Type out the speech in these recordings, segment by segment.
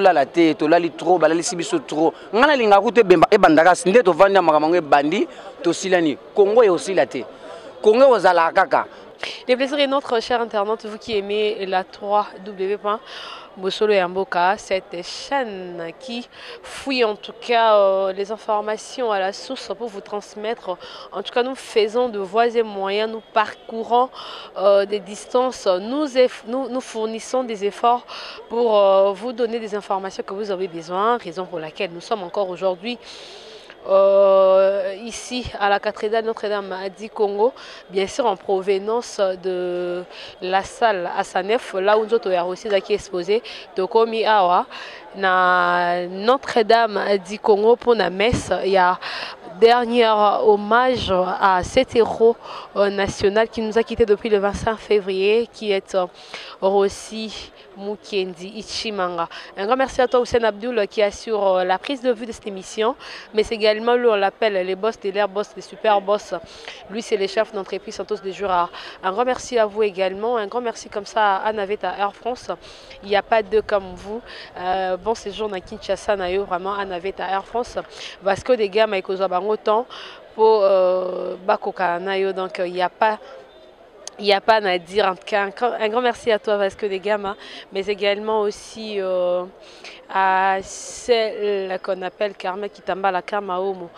La tête, to lali trop, balali sibiso trop. Ngana linga kute bemba e bandaka sinde to vanda makamango bandi to silani. Congo est aussi la tête. Congo ozala kaka. Le plaisir est notre cher internaute, vous qui aimez la 3W. Yamboka, cette chaîne qui fouille en tout cas les informations à la source pour vous transmettre. En tout cas, nous faisons de voies et moyens, nous parcourons des distances, nous fournissons des efforts pour vous donner des informations que vous avez besoin, raison pour laquelle nous sommes encore aujourd'hui ici à la cathédrale Notre-Dame du Congo, bien sûr en provenance de la salle Assanef, là où nous avons aussi exposé de Komi Awa na Notre-Dame du Congo pour la messe. Il y a dernier hommage à cet héros national qui nous a quittés depuis le 25 février, qui est Rossi Mukendi Ichimanga. Un grand merci à toi, Hussein Abdoul, qui assure la prise de vue de cette émission, mais c'est également lui, on l'appelle les boss de l'air, boss, les super boss. Lui, c'est les chefs d'entreprise Santos de Jura. Un grand merci à vous également, un grand merci comme ça à Naveta Air France. Il n'y a pas deux comme vous. Bon séjour dans Kinshasa, vraiment à Naveta Air France. Vasco des Gama et Kozabangotan pour Bakoka Nayo, donc il n'y a pas. Il n'y a pas à dire. En tout cas, un grand merci à toi, Vasco des Gama, mais également aussi à celle qu'on appelle Carmen Kitamba, la Kamaomo.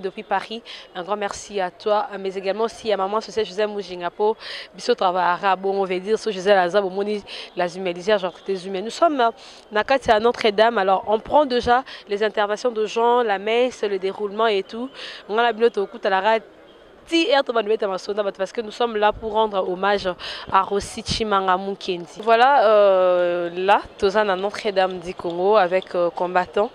Depuis Paris, un grand merci à toi, mais également aussi à maman José Moujingapo, Bisso Travara, bon, on veut dire, José Lazare, la humanitaire, genre des humains. Nous sommes à Notre-Dame, alors on prend déjà les interventions de gens, la messe, le déroulement et tout. On a la bibliothèque à la radio. Parce que nous sommes là pour rendre hommage à Rossi Chimanga Mukendi. Voilà, là, Tozan à Notre-Dame du Congo avec combattant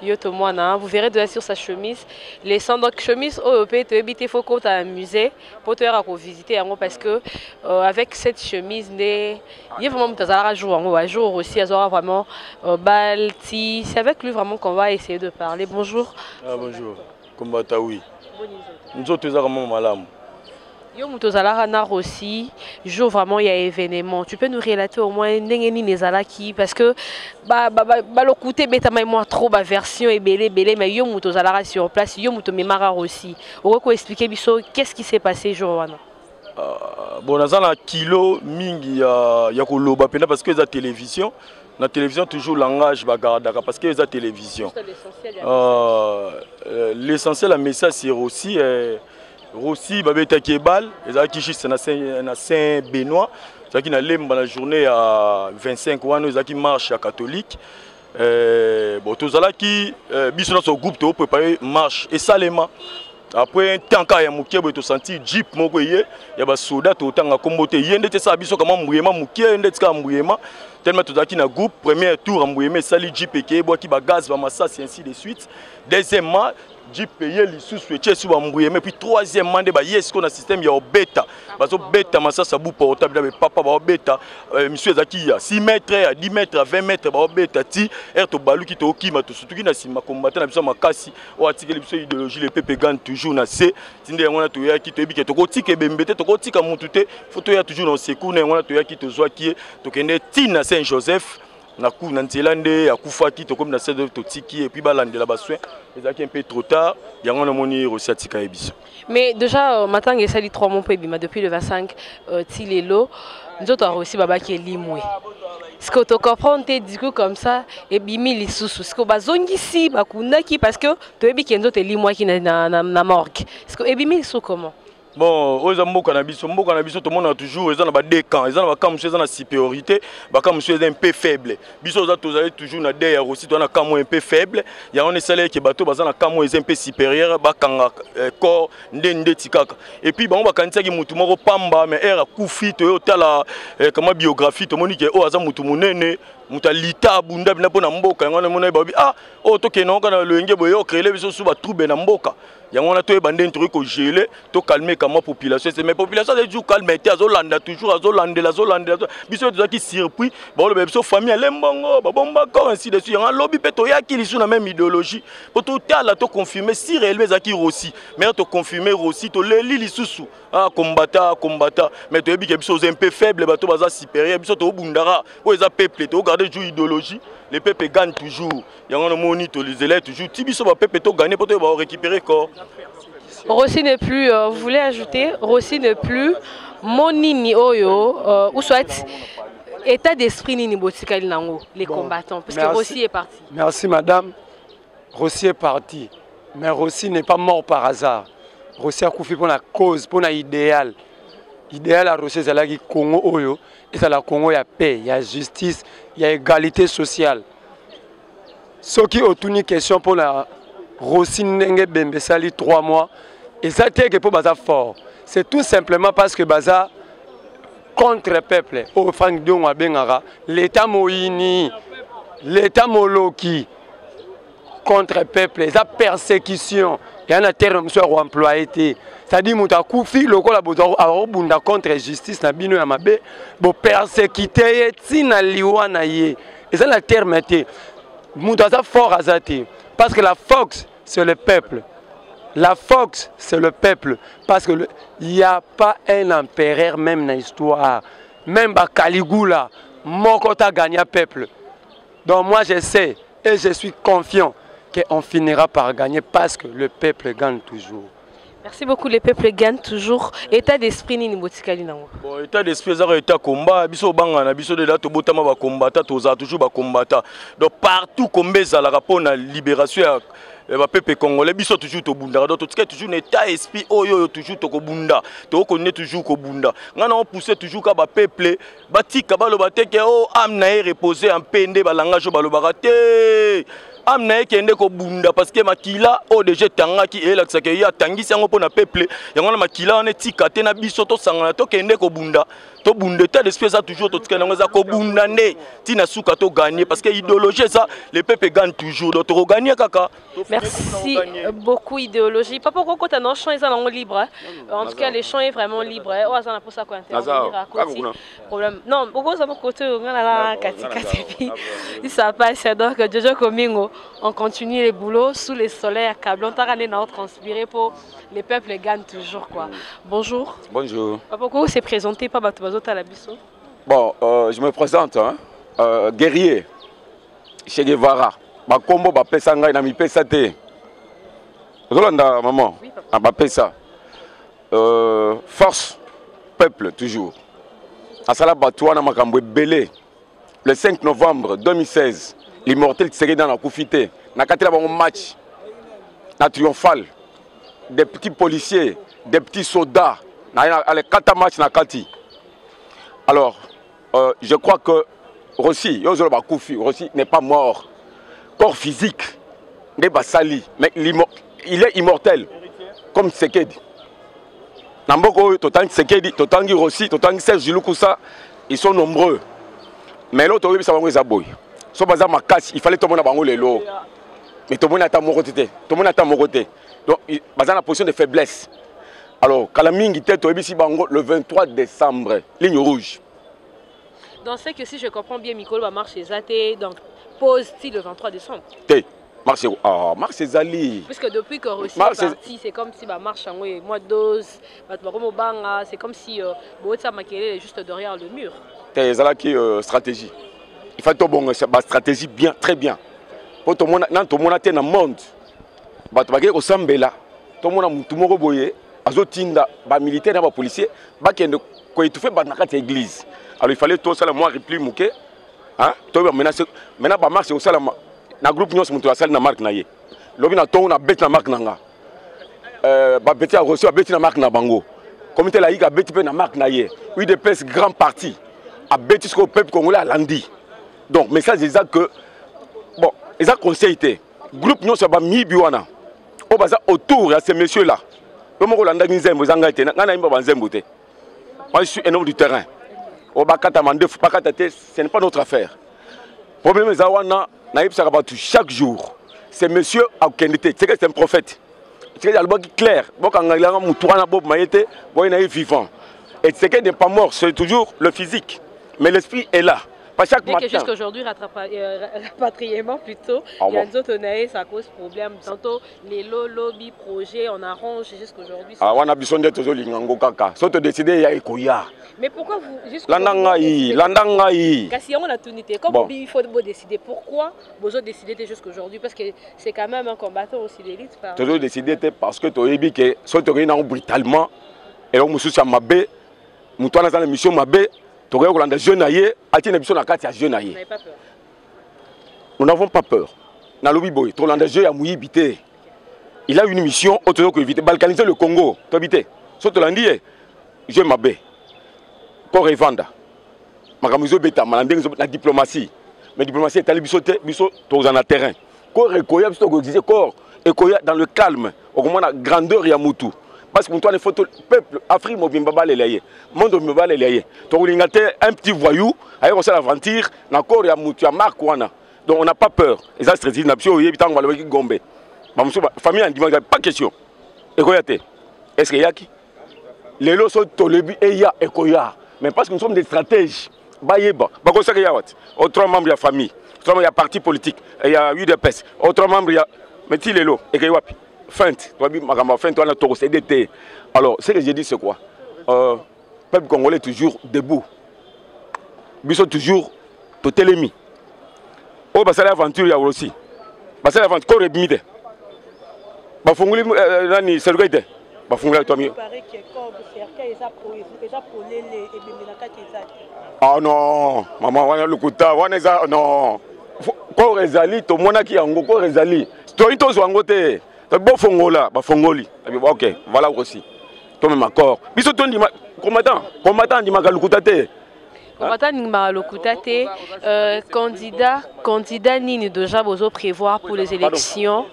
Yotomwana. Vous verrez de là sur sa chemise. Les donc chemise OEP, il faut qu'on t'amuse pour te visiter parce que avec cette chemise, il y a vraiment un jour aussi, il y aura vraiment Balti. C'est avec lui vraiment qu'on va essayer de parler. Bonjour. Ah, bonjour. Combattant, oui. Nous autres, nous avons malam. Aussi, jour vraiment il y a événement. Tu peux nous relater au moins qui parce que le côté moi trop version et belé mais yo muto zalara sur place yo muto memara aussi. On peut expliquer biso qu'est-ce qui s'est passé jour bon nazana kilo mingi ya koloba pena parce que la télévision. La télévision toujours langage bagardaka parce que les télévision. L'essentiel la message c'est aussi Rossi babeta kebal ezaki juste na Saint-Benoît ezaki na lemba la journée à 25 wana ezaki marche à catholique bon tozalaki biso na so groupe to préparer marche et salement. Après un temps quand il y a mukie boy to senti jeep moko ye ya ba soda to tanga kombote yende te sa biso kama mbuyema mukie yende tika mbuyema tellement to daki na groupe premier tour mbuyema sali jeep eke boki ba gaz ba massas ainsi de suite. Deuxièmement jeep payé li sous switcher sur ba mbuyema puis troisièmement de ba yes qu'on a système ya beta bazo beta massas sabu portable ba papa ba beta monsieur zaki ya 6 mètres à 10 mètres à 20 mètres ba beta ti er to balu ki to okima to surtout ki na sima combattant na biso makasi o atikeli biso idéologie le PP gan toujours na C tinde ngona to ya ki to ebike to kotika bembete to kotika mutu te photo ya toujours na secours na ngona to ya ki to zwa ki to kende tina Saint-Joseph na ku na nzelande akufa ki to comme na sede to tiki et puis balandela bassoin ezaki un peu trop tard yango na moni rosiatika ebiso. Mais déjà matin il sali 3 mois depuis le 25 tilelo nous autres aussi baba qui est limoué. Ce que tu comprends du coup comme ça et bimi li susu ce que bazongi si bakundaki parce que to ebi kenzo te limoué qui na morgue. Ce que ebimi sou comment? Bon, aux mboka na biso tout le monde a toujours ils ont ba deux camps, ils ont ba camp monsieur na supériorité, ba camp monsieur un peu faible. Biso za tozali toujours na derrière aussi to na camp un peu faible. Ya on est salaire que bateau bazana camp un peu supérieur ba kanga corps ndende tikaka. Et puis ba on ba kanisa ki mutu moko pamba mais era kufi to tala comment biographie to moni ke o aza mutu munene muta lita bunda bina pona mboka ngana mona babi ah o to keno kana lenge boyo créer biso sous ba trouble na mboka yango na to e bande truc ko geler to calmer comme population c'est mais population de jour calme était azolanda toujours azolandela biso to qui surpris ba le biso famille lembongo ba bomba encore ainsi de suite yanga lobby pe to yaki lisu na même idéologie pour to tala to confirmer si réellement zaki Rossi mais to confirmer Rossi to le lisusu ah combattant mais to yebi ke biso un peu faible ba to baza supérieur biso to bundara o eza peuple to garder jour idéologie les peuples gagnent toujours yango na moni to les élèves toujours ti biso ba peuple to gagner pour to ba récupérer corps. Rossi n'est plus, vous voulez ajouter, Rossi n'est plus monini oyo ou soit état d'esprit nini botikali nango les combattants parce que Rossi est parti. Merci madame. Rossi est parti, mais Rossi n'est pas mort par hasard. Rossi a koufi pour la cause, pour la idéal. Idéal à Rossi c'est là qui Congo oyo et c'est la Congo il y a paix, il y a justice, il y a égalité sociale. Ce qui est une question pour la Rossi Nenge Bembe Sali 3 mois et ça tient que pour Baza fort. C'est tout simplement parce que Baza contre le peuple au Frank Dion à Bengara, l'État Moïni, l'État Moloki contre le peuple, la persécution, il y a un terme sur employé. C'est-à-dire que Mouta Koufi, le Bunda contre la justice, na bino yamabe, bo persécuter tina liwana ye. Et ça le terme était Mouta fort azati. Parce que la Fox, c'est le peuple. La Fox, c'est le peuple. Parce qu'il n'y a pas un empereur même dans l'histoire. Même Caligula, Mokota gagne le peuple. Donc moi je sais et je suis confiant qu'on finira par gagner parce que le peuple gagne toujours. Merci beaucoup, le peuple gagne toujours. État d'esprit ni botikali nango. Bon, état d'esprit ça état combat, biso bangana biso de là to botama ba combattant, toza toujours ba combattant. Donc partout combat ça la rapport na libération le peuple congolais biso toujours to bunda. Donc tout toujours état esprit oyo toujours to ko bunda. To connaît toujours ko bunda. Ngana on pousser toujours ka ba peuple batika ba lo bateke o amna reposer en pende ba langage ba lo barate. Amna kende ko bunda parce que makila o déjà tanga ki elaxa ke ya tangisi yango pona peuple yango na makila on etika te na biso to sangana to kende ko bunda to bunda ta l'espèce a toujours to tika za ko bunda ne tina suka to gagner parce que idéologie ça le peuple gagne toujours donc to gagner kaka. Merci beaucoup idéologie papa koko ta non champ ils sont libre en tout cas les champs est vraiment libre o azana pour ça quoi intervenir à côté problème non beaucoup ça côté ngala kati ça passe donc Jojo Komingo. On continue les boulots sous les soleils accablants. On a transpiré pour les peuples gagnent toujours quoi. Bonjour. Bonjour. Pourquoi vous s'est présenté pas Batobazo Talabiso? Bon, je me présente, hein, guerrier, Che Guevara. Bakombo bapesanga na mipesa te. Zolanda maman. Oui, papa. Bapesa. Force peuple toujours. Asala Batouana Makambo belé. Le 5 novembre 2016. L'immortel serait dans la Koufité. N'a qu'à un match triomphal. Des petits policiers, des petits soldats. Les 4 matchs na Kati. Alors, je crois que Rossi, Rossi n'est pas mort. Corps physique, mais il est immortel. Comme Sekedi. Namboko, Totangi Sekedi, Totangi Rossi, Totangi Serge Jiloukoussa, ils sont nombreux. Mais l'autre, ça va vous so baza makasi il fallait tout le monde bango lelo mais tout le monde attend mon côté donc baza na position de faiblesse alors kalamingi tête obisi bango le 23 décembre ligne rouge donc c'est que si je comprends bien Mikolo va marcher zaté donc pause le 23 décembre marche Zali puisque depuis que Rossi est parti c'est comme si bah marche en mois 12 c'est comme si Bootsa Makele est juste derrière le mur c'est ça qui stratégie. Il faut que bon stratégie bien très bien. Pour tout le monde dans le monde. Bato bagé au Sambela. Tout le monde tout moko boyé azotinda ba militaire na ba policier ba kende ko étouffer ba nakati église. Alors il fallait tout ça la moi repli muké. Hein? To maintenant ba marche au sala na groupe nyos mutu asali na marque na ye. Lobi na to na bet na marque nanga. Ba beti a reçu ba beti na marque na bango. Comité laïque a beti pe na marque na ye. UDPS grand parti a beti ce que le peuple congolais a landi. Donc, message c'est ça que, bon, ils ont conseillé, groupe nous sommes mis biwana, autour de ces messieurs-là. Moi, je suis un homme du terrain. Ce n'est pas notre affaire. problème est wana naïb sakabatu chaque jour. C'est monsieur Akendete, c'est un prophète. C'est un album clair. Bon quand il y a un bob maïté, bon il est vivant. Et c'est qu'il n'est pas mort, c'est toujours le physique, mais l'esprit est là. Pas chaque matin. Que jusqu'aujourd'hui, rapatriement plutôt, il y a d'autres ça cause problème. Tantôt les lobby projets, on arrange jusqu'aujourd'hui. Ah, on a besoin d'être toujours lingango kaka. Sauf de décider il y a ekoya. Mais pourquoi vous juste Landangaï. Si on a tout nité, comme il faut décider pourquoi vous avez décidé jusqu'aujourd'hui parce que c'est quand même un combattant aussi d'élite. Toujours décidé parce que tu as dit que soit tu as brutalement et on me soucie à ma baie, nous toi dans la mission ma baie. Nous n'avons pas peur. Il a une mission autour de éviter balkaniser le Congo. Je m'abaie. Corps et vanda. La diplomatie. Mais la diplomatie est allée dans le terrain. Corps et dans le calme. Au moment de la grandeur et Moutou. Parce que toi, les photos, le peuple, Afrique, le monde, un petit voyou, avec l'aventure, d'accord, il y a Moutou, il y a Marc, donc on n'a pas peur. Et ça, c'est une option, il y a un Gombe. Ma famille a dit, pas de question. Est-ce qu'il y a qui? Les lots sont tolébi et il y a Ekoya. Mais parce que nous sommes des stratèges. Il y a autres membres de la famille, il y a parti politique, il y a UDPS, autres membres, il y a. Mais si les lots, et feinte, alors, ce que j'ai dit, c'est quoi? Le peuple congolais est toujours debout. Ils sont toujours tout télémis. Oh, bah, c'est l'aventure, il y a aussi. Bah, c'est l'aventure, corps et bimide. Bah, fongoli, nani, c'est le gars. Bah, fongoli, toi, mieux. Ah non, maman, on a le coup de non. Corps et zali, tout le monde qui a un corps et zali. Toi, il t'ose en côté. Bon fongola, bah fongoli. Ok, voilà aussi. Toi même accord. Biso ton di combattant di magalukutate. Combattant di magalukutate, candidat ni déjà besoin prévoir pour les élections.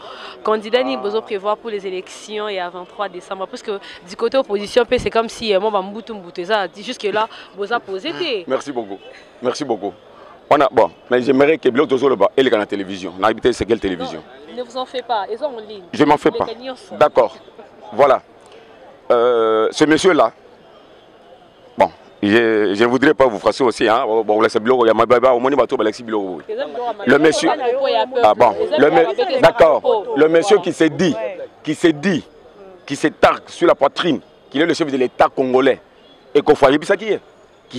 Candidat ni besoin prévoir pour les élections et à 23 décembre parce que du côté opposition c'est comme si moi ça dit jusque là vous a posé. Merci beaucoup. Merci beaucoup. On a bon, mais j'aimerais que Bilo Tozo le bas et les la télévision. On a habité c'est quelle télévision? Ne vous en faites pas, ils sont en ligne. Je m'en fais pas. D'accord. Voilà. Ce monsieur-là, bon, je ne voudrais pas vous frapper aussi. Hein. Bon, le monsieur. Ah bon. D'accord. Le monsieur qui s'est targue sur la poitrine, qu'il est le chef de l'État congolais. Et qu'on voit qu'il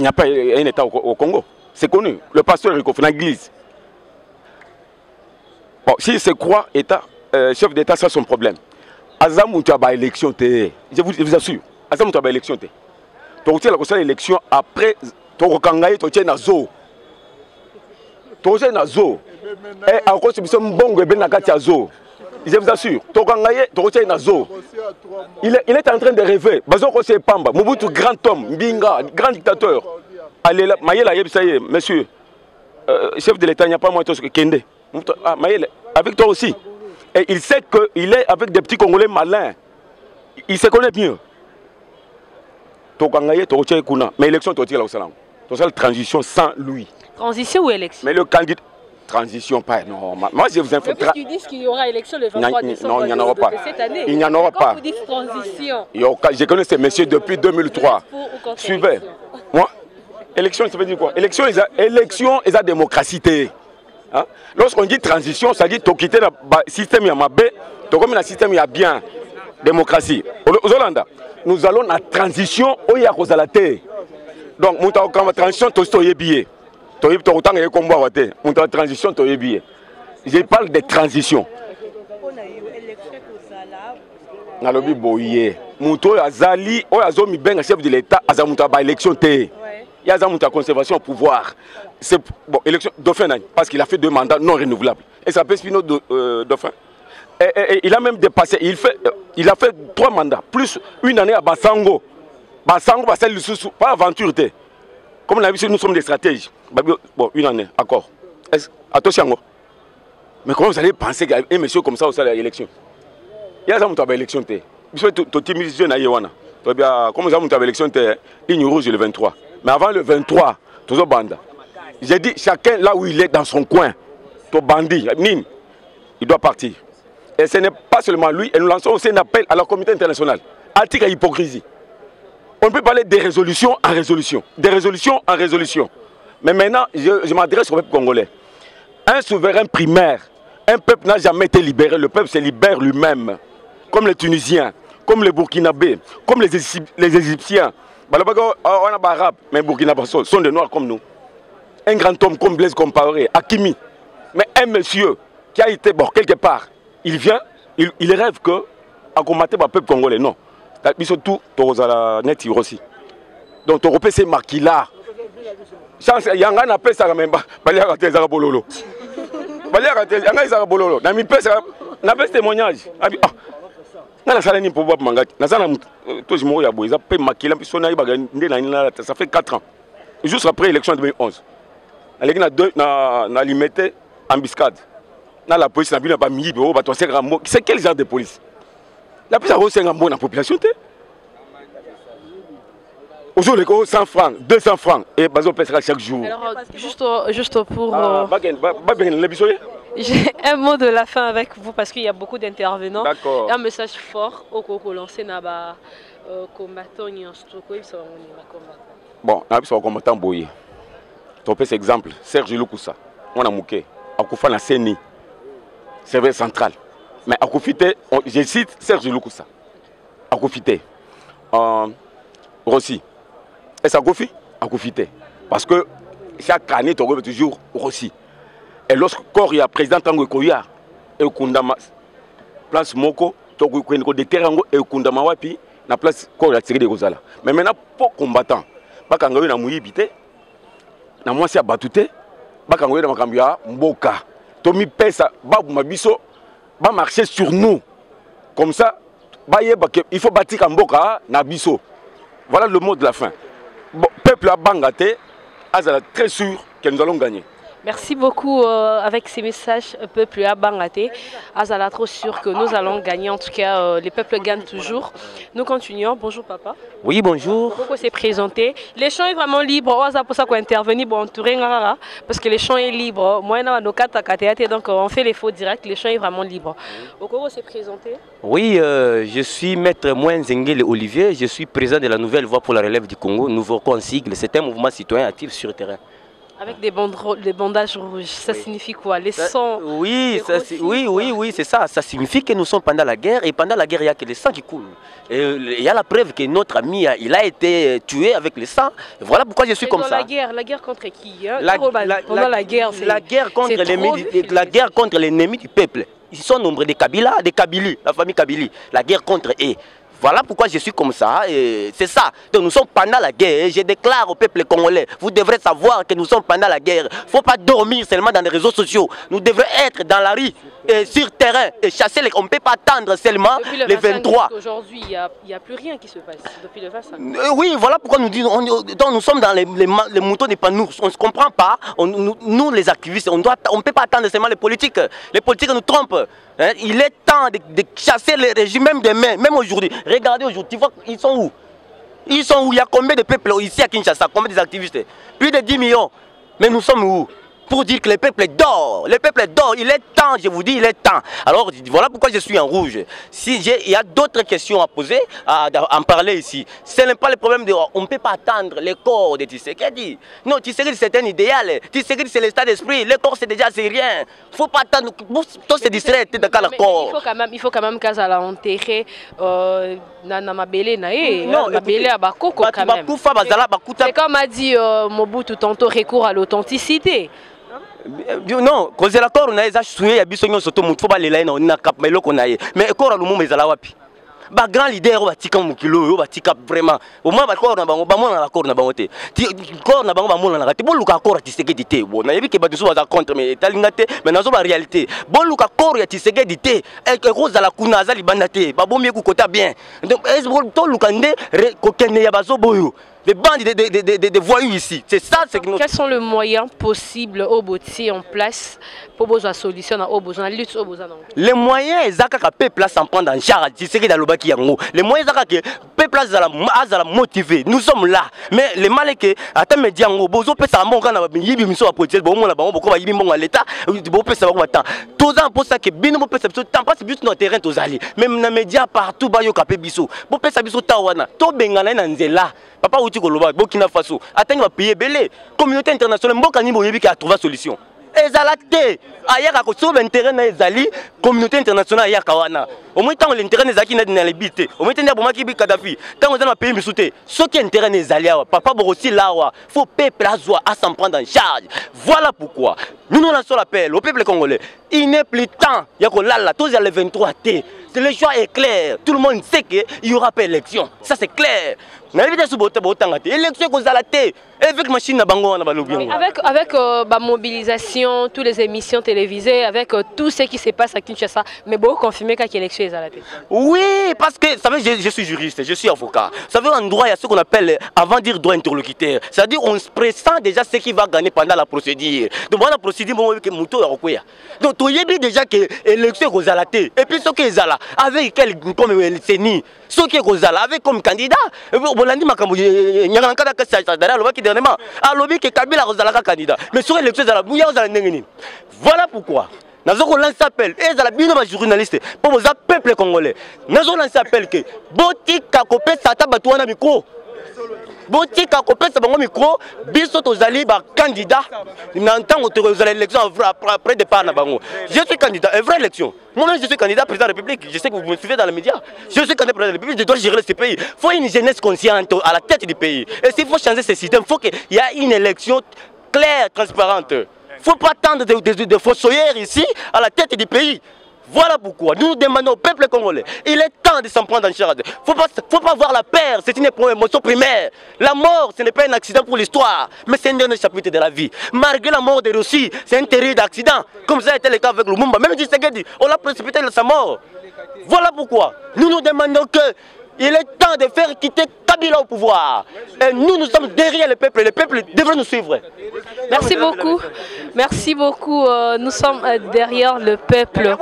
n'y a pas un État au Congo. C'est connu. Le pasteur est dans l'église. Bon, s'il se croit État, chef d'État, c'est son problème. Azam ou tu as élection, je vous assure. Azam ou tu as élection, tu as l'élection après, tu as na zo. Tu as na zo. Et encore, c'est un bon bébé na katia zo. Je vous assure. Tu as na zo. Il est en train de rêver. Bazoko c'est Pamba. Mobutu, grand homme, Mbinga, grand dictateur. Allez là, Mayela, ça y est, monsieur. Chef de l'État, il n'y a pas moins de Kende. Ah, Mayela, avec toi aussi. Et il sait qu'il est avec des petits Congolais malins. Il se connaît mieux. Mais l'élection, tu as la transition sans lui. Transition ou élection? Mais le candidat. Transition, pas. Non, moi je vous informe. Tu dis qu'il y aura élection le 23 décembre. Non, il n'y en aura pas. Cette année. Il n'y en aura pas. Vous dites transition. Je connais ces messieurs depuis 2003. Suivez. Moi, élection, ça veut dire quoi? Élection et la démocratie. Hein? Lorsqu'on dit transition, ça dit quitter le système il y a mabé, comme le système il y a bien démocratie. Aux Hollande, nous allons à transition où il y a la terre. Donc, nous avons la transition, tu as billet. Tu as combat, transition, tu as billet. Je parle de transition. Dans le boye, Mouto Azali, Oyazomi Ben, chef de l'État, Azamuta élection té. Il y a une conservation au pouvoir. C'est bon, élection Dauphin, parce qu'il a fait 2 mandats non renouvelables. Et ça peut Spino Dauphin. Et il a même dépassé, il a fait 3 mandats, plus une année à Bassango. Bassango, pas aventure. Comme on a vu, nous sommes des stratèges. Bon, une année, accord. Attention. Mais comment vous allez penser qu'un monsieur comme ça au sein de l'élection? Il y a une élection. Il faut que tu mises jeune à Yewana. Comment ça, une élection, ligne rouge le 23. Mais avant le 23, toujours banda. J'ai dit, chacun là où il est dans son coin, ton bandit, Nîmes, il doit partir. Et ce n'est pas seulement lui, et nous lançons aussi un appel à la communauté internationale. Article à hypocrisie. On peut parler des résolutions en résolution, des résolutions en résolution. Mais maintenant, je m'adresse au peuple congolais. Un souverain primaire, un peuple n'a jamais été libéré, le peuple se libère lui-même. Comme les Tunisiens, comme les Burkinabés, comme les Égyptiens. On a des Arabes, mais les Burkinabés sont des Noirs comme nous. Un grand homme comme Blaise Compaoré, Hakimi. Mais un monsieur qui a été, bon, quelque part, il vient, il rêve que à combattre le peuple congolais. Non. Ils sont tous net aussi. Donc, tu repères ces marquis-là. Il y a un appel ça même pas. Il y a un bololo. Il y a un bololo. Il y a un témoignage. Ça fait 4 ans. Juste après l'élection de 2011. Il y a une limité embuscade. La police n'a pas mis. C'est quel genre de police? La police a reçu un bon dans la population. Aujourd'hui, 100 francs, 200 francs, et Bazo pèsera chaque jour. Alors, juste pour... J'ai un mot de la fin avec vous parce qu'il y a beaucoup d'intervenants. D'accord. Un message fort au Coco lancé dans le combattant. Bon, on a vu combattant Boye. Tu peux cet exemple, Serge Lukusa, on a mouké, à Koufa na Seni, serveur central. Mais à Koufité, je cite Serge Lukusa, à Koufité, Rossi. Et ça Kofi, à Koufité. Parce que chaque année, tu regardes toujours Rossi. Et lorsque il y a président Tango Koya, et Kundama, place Moko, tu as des terrains et Kundama Wapi, la place Koya tiré de Rosala. Mais maintenant, pour combattant, pas quand on a mouillé bité, na moi c'est abatouté, pas quand on a makambia mboka. Tomi pesa, ba mabiso, ba marcher sur nous. Comme ça, il faut bâtir mboka na biso. Voilà le mot de la fin. Bon, peuple a bangaté, Azala très sûr que nous allons gagner. Merci beaucoup avec ces messages, peuple à Bangaté. Azala trop sûr que nous allons gagner. En tout cas, les peuples gagnent toujours. Nous continuons. Bonjour papa. Oui, bonjour. Pourquoi c'est présenté? Les champs est vraiment libre. C'est pour ça qu'on intervenir. Bon, parce que les champs est libre. Moi, donc on fait les faux directs. Les champs est vraiment libre. Pourquoi c'est présenté? Oui, je suis maître Mouen Zengele Olivier. Je suis président de la Nouvelle Voix pour la Relève du Congo. Nouveau consigle. C'est un mouvement citoyen actif sur le terrain. Avec des bandages rouges, ça signifie quoi? Les sangs? Oui, c'est ça. Ça signifie que nous sommes pendant la guerre et pendant la guerre, il n'y a que le sang qui coule. Et il y a la preuve que notre ami il a été tué avec le sang. Voilà pourquoi je suis comme ça. La guerre contre qui hein? Pendant la guerre contre l'ennemi du peuple. Ils sont nombreux des Kabila, des Kabili, la famille Kabili. La guerre contre eux. Voilà pourquoi je suis comme ça, c'est ça. Donc nous sommes pendant la guerre, je déclare au peuple congolais, vous devrez savoir que nous sommes pendant la guerre. Il ne faut pas dormir seulement dans les réseaux sociaux, nous devons être dans la rue, et sur terrain, et chasser les... On ne peut pas attendre seulement les 23. Aujourd'hui, il n'y a plus rien qui se passe, depuis le 25. Oui, voilà pourquoi nous disons, donc nous sommes dans les moutons des panours, on ne se comprend pas, nous les activistes, on ne peut pas attendre seulement les politiques nous trompent. Hein? Il est temps de chasser les régimes, même demain, même aujourd'hui. Regardez aujourd'hui, tu vois, ils sont où? Ils sont où? Il y a combien de peuples ici à Kinshasa? Combien d'activistes? Plus de 10 millions. Mais nous sommes où? Pour dire que le peuple dort. Le peuple dort. Il est temps, je vous dis, il est temps. Alors voilà pourquoi je suis en rouge. Si il y a d'autres questions à poser, à en parler ici. Ce n'est pas le problème de... On ne peut pas attendre le corps de Tshisekedi. Non, Tshisekedi c'est un idéal. Tshisekedi c'est l'état d'esprit. Le corps c'est déjà c'est rien. Il ne faut pas attendre. Tout se distrait dans le corps. Il faut quand même qu'Azala enterrer na mabele na ye. Non, mabele à Bakoko quand même. C'est comme a dit Mobutu tantôt, recours à l'authenticité. Non, cause la corps on a déjà souillé, il y a surtout faut pas les lainer on a cap mais le qu'on a mais corps à l'homme mais à la wapi. Ba grand leader on va tika mukilo on va tika vraiment au moins ba corps na bango ba mona la corps na bango te corps na bango ba mona na te bon luka corps Tshisekedi te bon na yebi ke ba dusu ba contre mais talinga te mais nazo ba réalité bon luka corps ya Tshisekedi te et rose la kuna za libanda te ba bomie ku kota bien donc est to luka nde ko kenne ya bazo boyo. Les bandes de voyous ici, c'est ça. Quels sont les moyens possibles au Boti en place pour besoin de solution, au besoin de lutte, au besoin de... Les moyens, c'est que le peuple s'en prend en charge, c'est ce qui est dans le bas qui est en haut. Les moyens, c'est que le peuple a motivé. Nous sommes là. Mais les malais attends mais diango bozo pesa monga na yibi miso apotiel bo mona bango boko ba yibi monga l'état bo pesa ba temps. Tous ans pour ça que bino bo pesa biso temps passe biso no terrain tozali. Même na média partout ba yo kapé biso. Bo pesa biso tawana. To bengana na nzela. Papa uti ko loba Burkina Faso. Attends va payer belé. Communauté internationale mboka ni boyebi ki a trouver solution. Ezalate ayaka ko sauver intérêt na ezali communauté internationale ayaka wana au moins tant l'intérêt ezaki na libité au moins tant bomaki bi Kadhafi tant on a pays misouté ce qui intérêt ezali awa papa Borossi lawa faut peuple azwa à s'en prendre en charge. Voilà pourquoi nous lançons l'appel au peuple congolais. Il n'est plus temps ya ko lala tous le 23 t. Le choix est clair. Tout le monde sait qu'il y aura pas élection. Ça c'est clair. Élection avec machine avec la mobilisation, toutes les émissions télévisées, avec tout ce qui se passe à Kinshasa, mais bon, confirmer qu'il y a élection est à la tête. Oui, parce que ça veut je suis juriste, je suis avocat. Ça veut un droit, il y a ce qu'on appelle, avant de dire droit interlocuteur. C'est-à-dire on se pressent déjà ce qui va gagner pendant la procédure. Donc pendant la procédure, donc tu y déjà que l'élection est à la tête. Et puis ce qui est là, avec quel comme CENI, ce qui est là, avec comme candidat. Bolandi makambo nyangana kaka sadara loba ki dernièrement alobi ke Kabila kozalaka candidat mais sur l'élection za la bouya za ndengeni. Voilà pourquoi nazo lance appel et za la bino ba journaliste pour vos peuple congolais nazo lance appel que botika kopesa ta batu wana micro botika kopesa bango micro biso tozali ba candidat na ntango tozala élection après départ na bango. Je suis candidat à une vraie élection. Moi-même, je suis candidat président de la République. Je sais que vous me suivez dans les médias. Je suis candidat président de la République. Je dois gérer ce pays. Il faut une jeunesse consciente à la tête du pays. Et s'il faut changer ce système, il faut qu'il y ait une élection claire, transparente. Il ne faut pas attendre de fossoyeurs ici à la tête du pays. Voilà pourquoi nous demandons au peuple congolais. Il est temps de s'en prendre en charge. Il ne faut pas voir la peur, c'est une émotion primaire. La mort, ce n'est pas un accident pour l'histoire, mais c'est un dernier chapitre de la vie. Malgré la mort de Russie, c'est un terrible accident. Comme ça a été le cas avec Lumumba. Même Tshisekedi, on l'a précipité de sa mort. Voilà pourquoi nous nous demandons que il est temps de faire quitter Kabila au pouvoir. Et nous sommes derrière le peuple devrait nous suivre. Merci beaucoup. Merci beaucoup. Nous sommes derrière le peuple.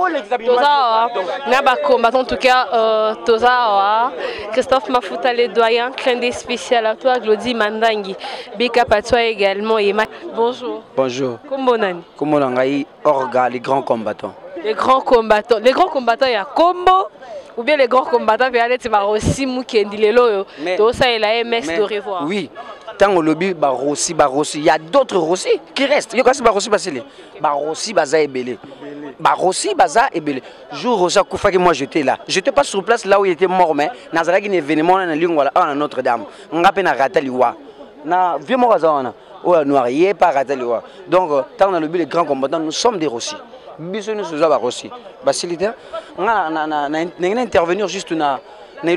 En tout cas, Toza, Christophe Mafuta, le doyen, clin spécial à toi, Glody Mandangi. Bika Patois également. Bonjour. Bonjour. Comment on Orga, les grands combattants. Les grands combattants. Les grands combattants, il y a Combo. Ou bien les grands combattants, il y a aussi Moukendi Lelo. Ça est la MS de revoir. Oui. Tant au lobby, Barossi, il y a d'autres Rossi qui restent. Il y a Barossi, Barossi, Baza et Belé. Barossi, Baza et Belé. Jour Rosa Koufa que moi j'étais là. Je n'étais pas sur place là où il était mort, mais dans un événement dans la Notre-Dame. On a peine à Rataliwa. Na vieux Morazawana. Ou à Noirier, pas Rataliwa. Donc, tant dans le lobby, les grands combattants, nous sommes des Rossi. Bisous nous sommes Barossi. Basilité, on a intervenir juste na. Quand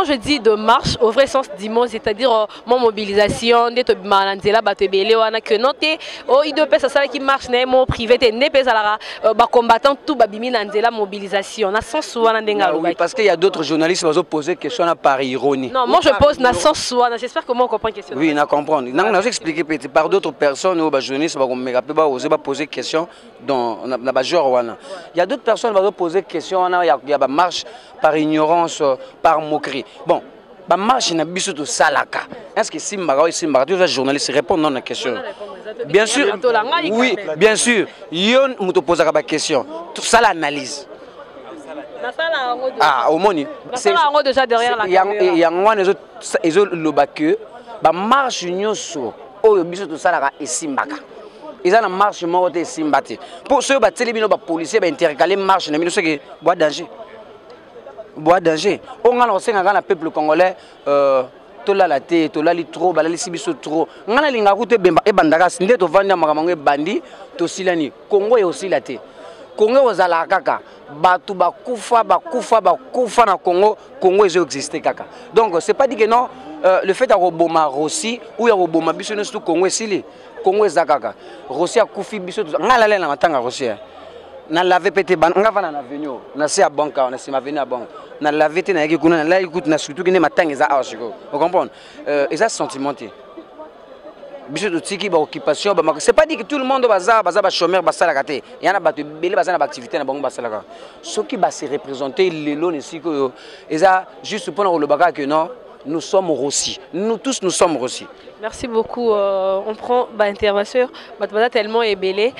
je dis de marche, au vrai sens du mot, c'est-à-dire mon mobilisation, il qui marche, privé, combattant tout la mobilisation. Oui, parce qu'il y a d'autres journalistes qui posent des questions par ironie. Non, moi je pose na sens j'espère que moi on comprend la question. Oui, on comprend. On a expliqué par d'autres personnes, aux journalistes, qui poser des questions dans la genre. Il y a d'autres personnes qui vont poser des questions, il y a une marche par ignorance, par moquerie. Bon, la marche n'a pas de salaka. Est-ce que si les journalistes répondent à la question? Bien sûr, oui, bien sûr. Yon me pose la question. Tout ça l'analyse. Ah, au moins, c'est déjà derrière la caméra. Il y a la marche de salaka et simbaka. Ils ont la marche morte et simbati. Pour ceux qui ont policiers intercalés marche, ils ont bois danger. Bois danger. On a lancé un peuple congolais. Tola la tête, tola li trop, balali sibiso trop. On a linga route et bandaka. Sinde to vanda makamangwe bandi to silani. Congo est aussi la tête. Congo ozala kaka. Batu bakufa na Congo. Congo existe kaka. Donc c'est pas dit que non. Le fait d'avoir Boma Rossi ou d'avoir Boma biso nous tout Congo ici. Congo ezakaka. Rossi a koufi biso. Ngala la matanga Rossi. Na lavé pété ban ngava na avenue. Na c'est à banque, on c'est ma avenue à banque. Na lavé té na yaki kuna na écoute na surtout que ne matanga eza ashiko. Vous comprenez? Eza sentimenté. biso totiki baoccupation c'est pas dit que tout le monde baza chômeur basalaka te yana bato ebele baza na baactivité na bango basalaka soki base représenter lelo ne sikoyo eza juste mpona kolobaka que non nous sommes Rossi. Nous tous, nous sommes Rossi. Merci beaucoup. On prend l'intervention. Matmada tellement ébélé.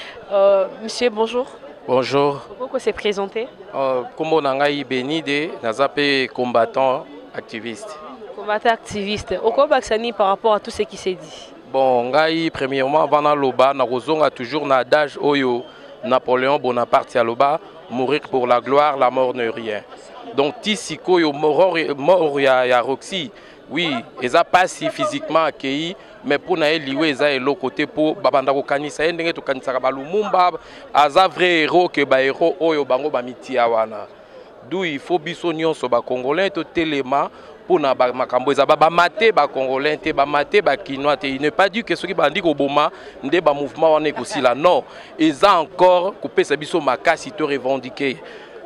Monsieur, bonjour. Bonjour. Pourquoi s'est présenté? Comme on a eu Benide, nous avons combattant activiste. Combattant activiste. Au quoi Baksani par rapport à tout ce qui s'est dit? Bon, premièrement, avant Loba, nous avons toujours un adage Oyo, Napoléon Bonaparte à Loba, mourir pour la gloire, la mort n'est rien. Donc, Tissiko, mort ya Roxy, oui, ils n'ont pas si physiquement accueilli, mais pour nous, ils ont l'autre côté pour Babandako Kanisa, ils ont Kanisa Balumumba, ils ont vrai héros que les héros Oyo Bango Bamiti Awana. D'où il faut bisogner sur les Congolais, tout élément pour na makambo za ba maté ba Congolais, ba maté ba Kinois. Il n'est pas dit que ceux qui bandit au Boma, ndé ba mouvement on est aussi là. Non, ils ont encore coupé sa biso makasi to revendiquer.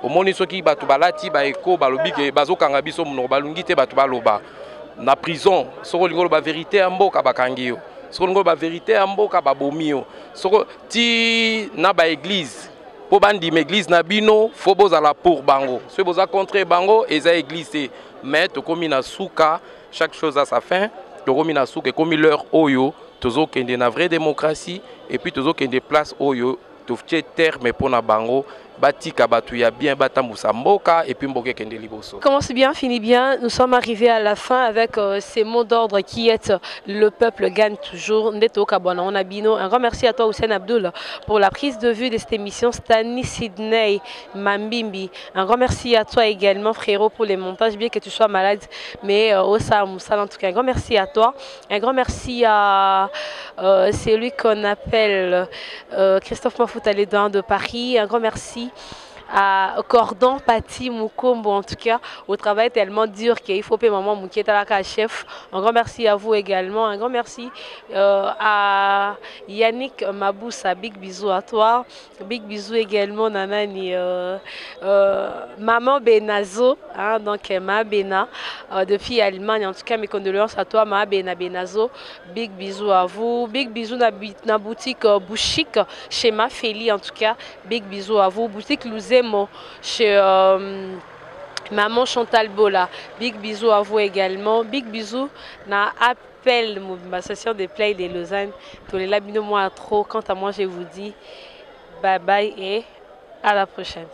Au moins ceux qui batu balati ba eko balobi ke bazo kanga biso muno balungi te batu baloba. Na prison, soko lingolo ba vérité amboka bakangio. Soko lingolo ba vérité amboka ba bomio. Soko ti na ba église. Pour bandi l'église na bino, faut bozala pour bango. Si vous avez contre bango, et ça église. Mais to komi na souka, chaque chose a sa fin. To komi na souka, komi leur oyo, tozo kende na vraie démocratie et puis tozo kende place oyo, to ftie terre mais pour na bango. Batika Batouya bien Batamoussa Mboka et puis Mboke Kende Liboso. Commence bien, finit bien. Nous sommes arrivés à la fin avec ces mots d'ordre qui est le peuple gagne toujours. Neto Kabwana Onabino. Un grand merci à toi Hussein Abdul pour la prise de vue de cette émission. Stani Sydney Mambimbi. Un grand merci à toi également frérot pour les montages, bien que tu sois malade. Mais Osa Moussa en tout cas, un grand merci à toi. Un grand merci à celui qu'on appelle Christophe Mafouta-Lédan de Paris. Un grand merci à Cordon, Pati, Mukombo, en tout cas, au travail tellement dur qu'il faut payer maman Moukieta chef. Un grand merci à vous également. Un grand merci à Yannick Maboussa. Big bisous à toi. Big bisous également, Nanani. Maman Benazo, hein, donc Ma Bena, depuis Allemagne. En tout cas, mes condoléances à toi, Ma Bena Benazo. Big bisous à vous. Big bisous à la boutique Bouchik, chez Ma Félie, en tout cas. Big bisous à vous. Boutique Louzemo, chez Maman Chantal Bola. Big bisous à vous également. Big bisous na appel ma session de play de Lausanne. Tous les labino moi trop. Quant à moi, je vous dis bye bye et à la prochaine.